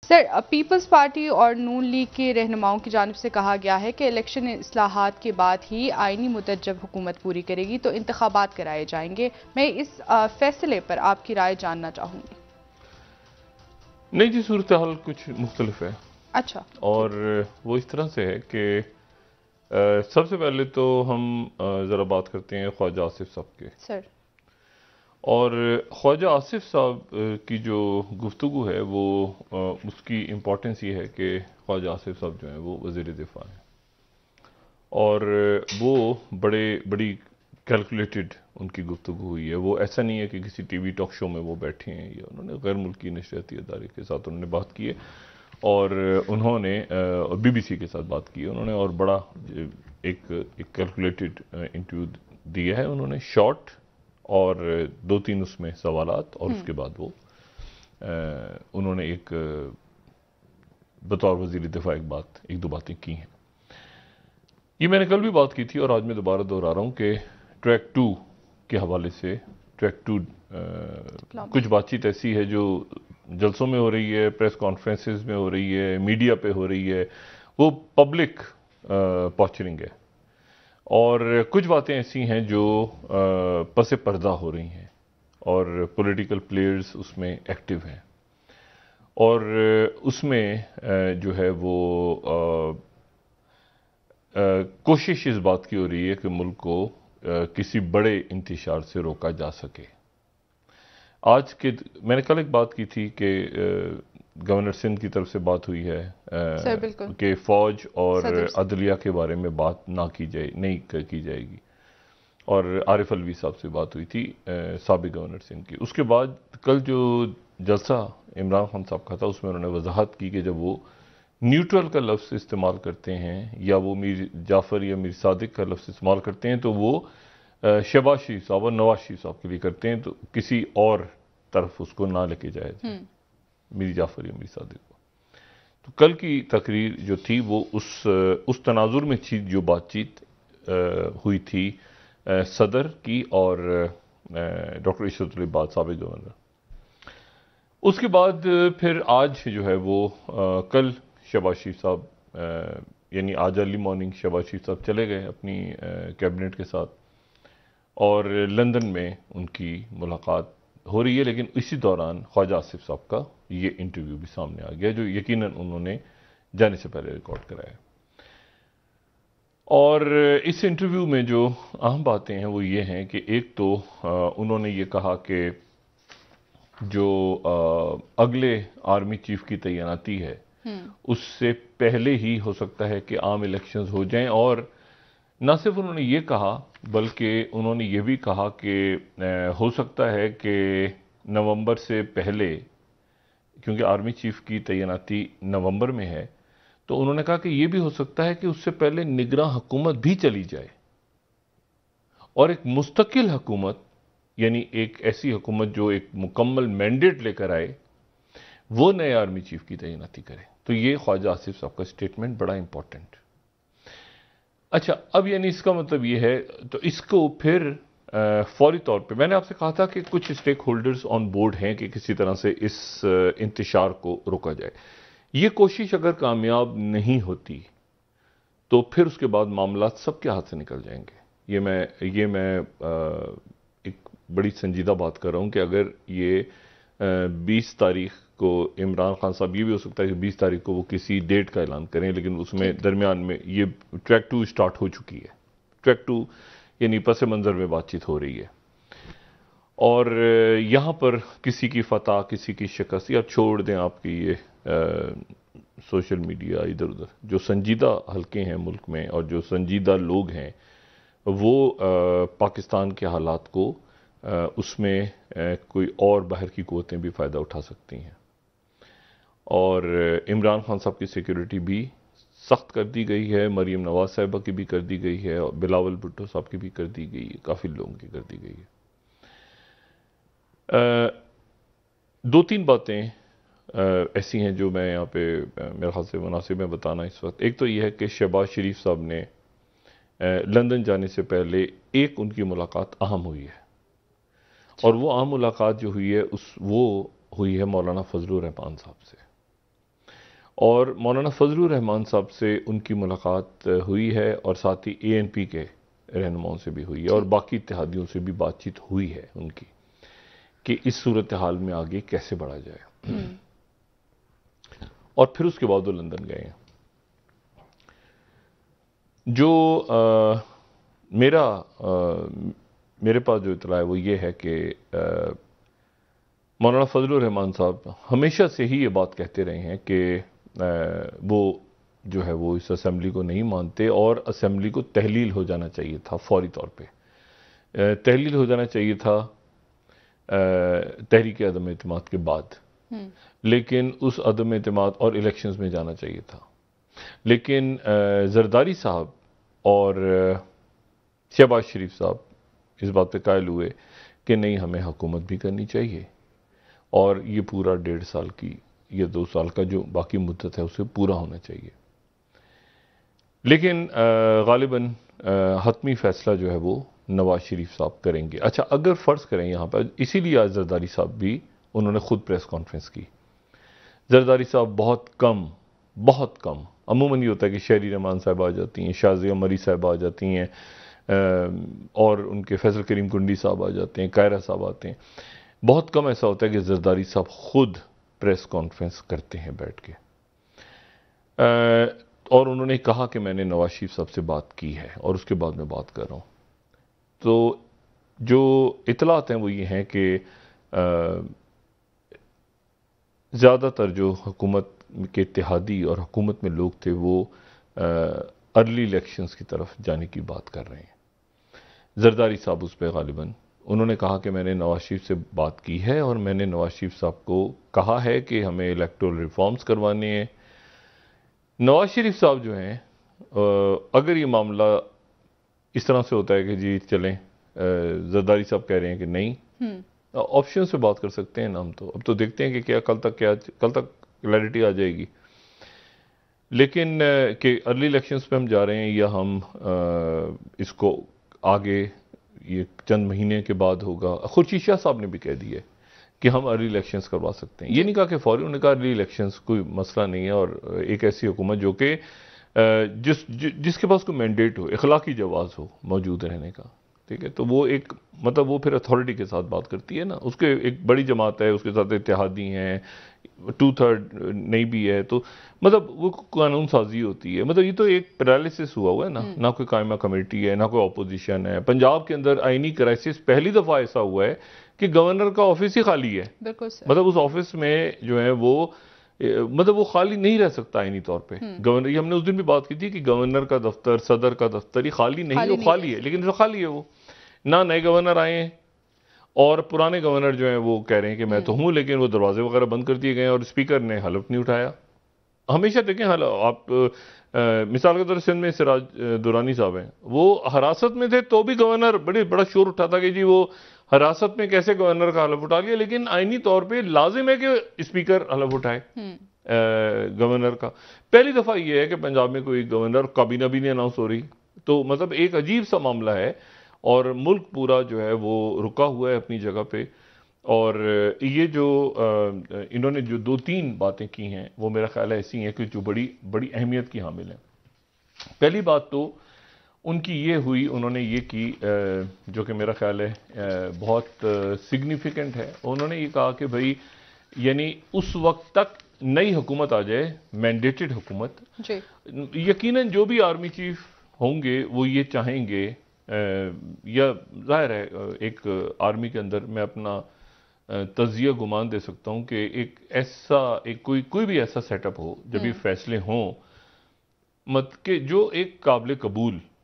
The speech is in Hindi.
सर, पीपल्स पार्टी और नून लीग के रहनुमाओं की जानिब से कहा गया है कि इलेक्शन इस्लाहात के बाद ही आईनी मुद्दत जब हुकूमत पूरी करेगी तो इंतखाबात कराए जाएंगे। मैं इस फैसले पर आपकी राय जानना चाहूँगी। नहीं जी, सूरत हाल कुछ मुख्तलिफ है। अच्छा, और वो इस तरह से है कि सबसे पहले तो हम ज़रा बात करते हैं ख्वाजा आसिफ साहब के। सर। और ख्वाजा आसिफ साहब की जो गुफ्तगू है वो उसकी इम्पोर्टेंस ये है कि ख्वाजा आसिफ साहब जो हैं वो वज़ीर दिफा हैं और वो बड़ी कैलकुलेटेड उनकी गुफ्तगू हुई है। वो ऐसा नहीं है कि किसी टीवी टॉक शो में वो बैठे हैं, या उन्होंने गैर मुल्की नशरियाती इदारे के साथ उन्होंने बात की है और उन्होंने बीबीसी के साथ बात की है उन्होंने, और बड़ा एक कैलकुलेटेड इंटरव्यू दिया है उन्होंने, शॉर्ट और 2-3 उसमें सवालात, और उसके बाद वो उन्होंने एक बतौर वज़ीर दिफा एक दो बातें की हैं। ये मैंने कल भी बात की थी और आज मैं दोबारा दोहरा रहा हूँ कि ट्रैक 2 के हवाले से, ट्रैक 2 कुछ बातचीत ऐसी है जो जलसों में हो रही है, प्रेस कॉन्फ्रेंसेस में हो रही है, मीडिया पे हो रही है, वो पब्लिक पॉस्चरिंग है। और कुछ बातें ऐसी हैं जो पसे पर्दा हो रही हैं और पॉलिटिकल प्लेयर्स उसमें एक्टिव हैं, और उसमें जो है वो कोशिश इस बात की हो रही है कि मुल्क को किसी बड़े इंतशार से रोका जा सके। आज के मैंने कल एक बात की थी कि गवर्नर सिंध की तरफ से बात हुई है कि फौज और अदलिया के बारे में बात नहीं की जाएगी, और आरिफ अलवी साहब से बात हुई थी साबिक गवर्नर सिंध की। उसके बाद कल जो जलसा इमरान खान साहब का था उसमें उन्होंने वजाहत की कि जब वो न्यूट्रल का लफ्ज़ इस्तेमाल करते हैं या वो मीर जाफ़र या मीर सादिक का लफ्ज़ इस्तेमाल करते हैं तो वो शहबाज शरीफ साहब और नवाज शरीफ साहब के लिए करते हैं, तो किसी और तरफ उसको ना लेके जाया जाए, मीर जाफ़र या मीर सादिक को। तो कल की तकरीर जो थी वो उस तनाजुर में थी जो बातचीत हुई थी सदर की और डॉक्टर इशरत अली बाद साबिक गवर्नर। उसके बाद फिर आज जो है वो कल शहबाज शरीफ साहब यानी आज अर्ली मॉर्निंग शहबाज शरीफ साहब चले गए अपनी कैबिनेट के साथ, और लंदन में उनकी मुलाकात हो रही है। लेकिन इसी दौरान ख्वाजा आसिफ साहब का ये इंटरव्यू भी सामने आ गया जो यकीनन उन्होंने जाने से पहले रिकॉर्ड कराया। और इस इंटरव्यू में जो अहम बातें हैं वो ये हैं कि एक तो उन्होंने ये कहा कि जो अगले आर्मी चीफ की तैनाती है उससे पहले ही हो सकता है कि आम इलेक्शंस हो जाएं, और न सिर्फ उन्होंने ये कहा बल्कि उन्होंने ये भी कहा कि हो सकता है कि नवंबर से पहले, क्योंकि आर्मी चीफ की तैनाती नवंबर में है, तो उन्होंने कहा कि ये भी हो सकता है कि उससे पहले निगरान हुकूमत भी चली जाए और एक मुस्तकिल हुकूमत, यानी एक ऐसी हुकूमत जो एक मुकम्मल मैंडेट लेकर आए, वो नए आर्मी चीफ की तैनाती करे। तो ये ख्वाजा आसिफ साहब का स्टेटमेंट बड़ा इंपॉर्टेंट। अच्छा, अब यानी इसका मतलब ये है, तो इसको फिर फौरी तौर पे मैंने आपसे कहा था कि कुछ स्टेक होल्डर्स ऑन बोर्ड हैं कि किसी तरह से इस इंतशार को रोका जाए। ये कोशिश अगर कामयाब नहीं होती तो फिर उसके बाद मामला सबके हाथ से निकल जाएंगे। ये मैं एक बड़ी संजीदा बात कर रहा हूँ कि अगर ये 20 तारीख को इमरान खान साहब, ये भी हो सकता है कि 20 तारीख को वो किसी डेट का ऐलान करें, लेकिन उसमें दरमियान में ये ट्रैक 2 स्टार्ट हो चुकी है। ट्रैक 2 यानी पस मंज़र में बातचीत हो रही है, और यहाँ पर किसी की फतह किसी की शिकस्त, या छोड़ दें आपकी ये सोशल मीडिया इधर उधर, जो संजीदा हल्के हैं मुल्क में और जो संजीदा लोग हैं वो पाकिस्तान के हालात को उसमें कोई और बाहर की कुव्वतें भी फ़ायदा उठा सकती हैं। और इमरान खान साहब की सिक्योरिटी भी सख्त कर दी गई है, मरीम नवाज साहिबा की भी कर दी गई है, और बिलावल भुट्टो साहब की भी कर दी गई है, काफ़ी लोगों की कर दी गई है। 2-3 बातें ऐसी हैं जो मैं यहाँ पे मेरे ख्याल से मुनासिब है बताना इस वक्त। एक तो यह है कि शहबाज शरीफ साहब ने लंदन जाने से पहले एक उनकी मुलाकात अहम हुई है, और वो अहम मुलाकात जो हुई है वो हुई है मौलाना फजलुर रहमान साहब से। और मौलाना फजलुर रहमान साहब से उनकी मुलाकात हुई है और साथ ही ANP के रहनुमाओं से भी हुई है और बाकी इत्तेहादियों से भी बातचीत हुई है उनकी कि इस सूरत हाल में आगे कैसे बढ़ा जाए। और फिर उसके बाद वो लंदन गए हैं। जो मेरे पास जो इतला है वो ये है कि मौलाना फजलुर रहमान साहब हमेशा से ही ये बात कहते रहे हैं कि वो जो है वो इस असेंबली को नहीं मानते और असेंबली को तहलील हो जाना चाहिए था फौरी तौर पे। तहलील हो जाना चाहिए था तहरीक अदम एतमाद के बाद, लेकिन उस अदम एतमाद और इलेक्शंस में जाना चाहिए था। लेकिन जरदारी साहब और शहबाज शरीफ साहब इस बात पे कायल हुए कि नहीं, हमें हुकूमत भी करनी चाहिए और ये पूरा 1.5 साल की या 2 साल का जो बाकी मुद्दत है उसे पूरा होना चाहिए। लेकिन गालिबन हतमी फैसला जो है वो नवाज शरीफ साहब करेंगे। अच्छा, अगर फ़र्ज़ करें यहाँ पर, इसीलिए आज जरदारी साहब भी उन्होंने खुद प्रेस कॉन्फ्रेंस की। जरदारी साहब बहुत कम अमूमन ये होता है कि शहरी रहमान साहब आ जाती हैं, शाज़िया मरी साहब आ जाती हैं और उनके फैसल करीम कुंडी साहब आ जाते हैं, कायरा साहब आते हैं। बहुत कम ऐसा होता है कि जरदारी साहब खुद प्रेस कॉन्फ्रेंस करते हैं बैठ के। और उन्होंने कहा कि मैंने नवाज शरीफ साहब से बात की है और उसके बाद मैं बात कर रहा हूँ। तो जो इतलात हैं वो ये हैं कि ज़्यादातर जो हुकूमत के इत्तेहादी और हुकूमत में लोग थे वो अर्ली इलेक्शंस की तरफ जाने की बात कर रहे हैं। जरदारी साहब उस पर गालिबन उन्होंने कहा कि मैंने नवाज शरीफ से बात की है और मैंने नवाज शरीफ साहब को कहा है कि हमें इलेक्टोरल रिफॉर्म्स करवाने हैं। नवाज शरीफ साहब जो हैं, अगर ये मामला इस तरह से होता है कि जी चलें, जरदारी साहब कह रहे हैं कि नहीं, ऑप्शन से बात कर सकते हैं ना हम। तो अब तो देखते हैं कि क्या कल तक क्लैरिटी आ जाएगी। लेकिन कि अर्ली इलेक्शंस पे हम जा रहे हैं या हम इसको आगे ये चंद महीने के बाद होगा। खुर्शीद शाह साहब ने भी कह दिया कि हम अर्ली इलेक्शंस करवा सकते हैं। ये नहीं कहा कि फौरी, उन्होंने कहा अर्ली इलेक्शंस कोई मसला नहीं है और एक ऐसी हुकूमत जो कि जिसके पास कोई मैंडेट हो, इखलाकी जवाज़ हो मौजूद रहने का, ठीक है। तो वो एक मतलब वो फिर अथॉरिटी के साथ बात करती है ना, उसके एक बड़ी जमात है, उसके साथ इत्तेहादी हैं, 2/3 नहीं भी है, तो मतलब वो कानून साजी होती है। मतलब ये तो एक पैरालिसिस हुआ है ना कोई कायमा कमेटी है, ना कोई अपोजिशन है। पंजाब के अंदर आईनी क्राइसिस पहली दफ़ा ऐसा हुआ है कि गवर्नर का ऑफिस ही खाली है। मतलब उस ऑफिस में जो है वो मतलब वो खाली नहीं रह सकता आईनी तौर पे। गवर्नर, ये हमने उस दिन भी बात की थी कि गवर्नर का दफ्तर, सदर का दफ्तर ये खाली नहीं, वो खाली है। लेकिन जो खाली है वो ना नए गवर्नर आए हैं और पुराने गवर्नर जो हैं वो कह रहे हैं कि मैं तो हूं, लेकिन वो दरवाजे वगैरह बंद कर दिए गए और स्पीकर ने हलफ नहीं उठाया। हमेशा देखें आप मिसाल के तौर पर सिंध में सिराज दुरानी साहब हैं, वो हिरासत में थे तो भी गवर्नर बड़ा शोर उठाता कि जी वो हिरासत में कैसे गवर्नर का हलफ उठा लिया। लेकिन आईनी तौर पे लाजिम है कि स्पीकर हलफ उठाए गवर्नर का। पहली दफा ये है कि पंजाब में कोई गवर्नर, काबीना भी नहीं अनाउंस हो रही। तो मतलब एक अजीब सा मामला है और मुल्क पूरा जो है वो रुका हुआ है अपनी जगह पे। और ये जो इन्होंने जो 2-3 बातें की हैं वो मेरा ख्याल है ऐसी हैं कि जो बड़ी बड़ी अहमियत की हामिल हैं। पहली बात तो उनकी ये हुई, उन्होंने ये की जो कि मेरा ख्याल है बहुत सिग्निफिकेंट है। उन्होंने ये कहा कि भाई यानी उस वक्त तक नई हुकूमत आ जाए, मैंडेटेड हुकूमत। यकीनन जो भी आर्मी चीफ होंगे वो ये चाहेंगे, या जाहिर है एक आर्मी के अंदर मैं अपना तज़िया गुमान दे सकता हूँ कि एक ऐसा कोई भी ऐसा सेटअप हो जब ये फैसले हों मत के जो एक काबिल कबूल